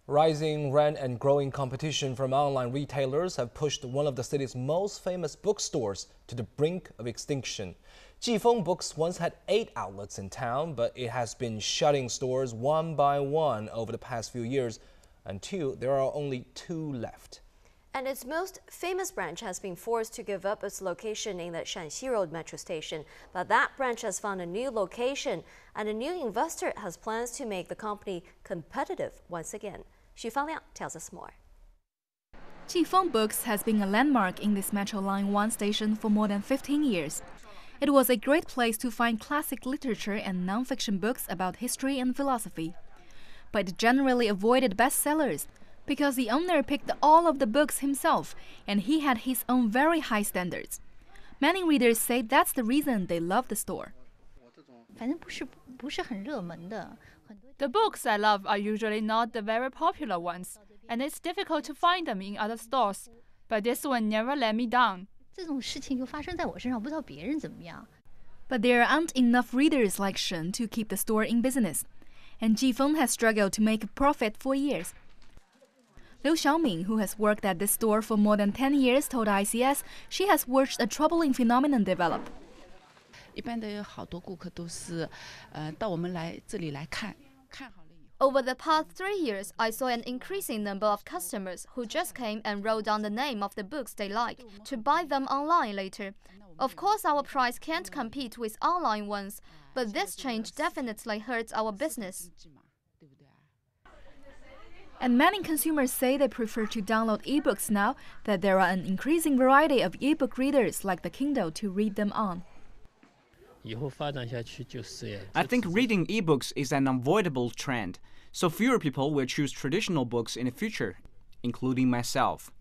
Rising rent and growing competition from online retailers have pushed one of the city's most famous bookstores to the brink of extinction. Jifeng Books once had 8 outlets in town, but it has been shutting stores one by one over the past few years until there are only 2 left. And its most famous branch has been forced to give up its location in the Shanxi Road metro station. But that branch has found a new location, and a new investor has plans to make the company competitive once again. Xu Fangliang tells us more. Jifeng Books has been a landmark in this Metro Line 1 station for more than 15 years. It was a great place to find classic literature and non-fiction books about history and philosophy. But it generally avoided bestsellers, because the owner picked all of the books himself, and he had his own very high standards. Many readers say that's the reason they love the store. The books I love are usually not the very popular ones, and it's difficult to find them in other stores. But this one never let me down. But there aren't enough readers like Shen to keep the store in business, and Jifeng has struggled to make a profit for years. Liu Xiaoming, who has worked at this store for more than 10 years, told ICS she has watched a troubling phenomenon develop. Over the past 3 years, I saw an increasing number of customers who just came and wrote down the name of the books they like to buy them online later. Of course, our price can't compete with online ones, but this change definitely hurts our business. And many consumers say they prefer to download ebooks now that there are an increasing variety of ebook readers like the Kindle to read them on. I think reading ebooks is an unavoidable trend, so fewer people will choose traditional books in the future, including myself.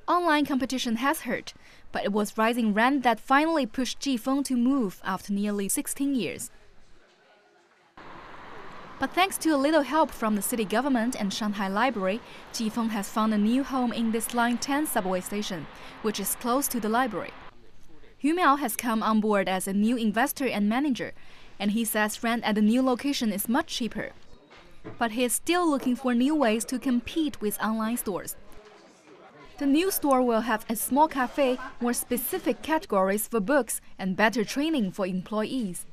Online competition has hurt, but it was rising rent that finally pushed Jifeng to move after nearly 16 years. But thanks to a little help from the city government and Shanghai Library, Jifeng has found a new home in this Line 10 subway station, which is close to the library. Hu Miao has come on board as a new investor and manager, and he says rent at the new location is much cheaper. But he is still looking for new ways to compete with online stores. The new store will have a small cafe, more specific categories for books, and better training for employees.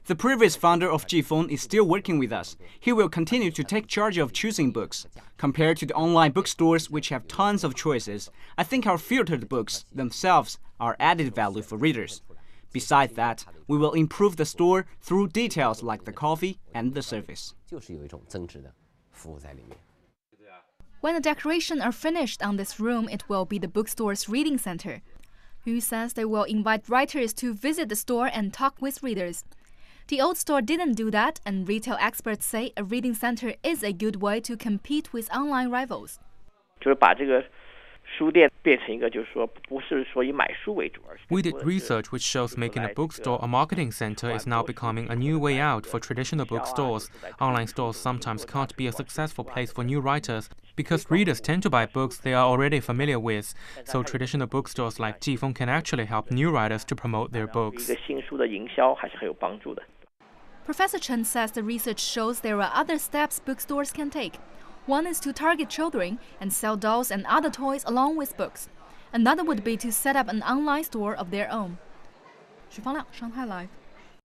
The previous founder of Jifeng is still working with us. He will continue to take charge of choosing books. Compared to the online bookstores, which have tons of choices, I think our filtered books themselves are added value for readers. Besides that, we will improve the store through details like the coffee and the service. When the decorations are finished on this room, it will be the bookstore's reading center. Hu says they will invite writers to visit the store and talk with readers. The old store didn't do that, and retail experts say a reading center is a good way to compete with online rivals. We did research which shows making a bookstore a marketing center is now becoming a new way out for traditional bookstores. Online stores sometimes can't be a successful place for new writers because readers tend to buy books they are already familiar with. So traditional bookstores like Jifeng can actually help new writers to promote their books. Professor Chen says the research shows there are other steps bookstores can take. One is to target children and sell dolls and other toys along with books. Another would be to set up an online store of their own. Xu Fangliang, Shanghai Live.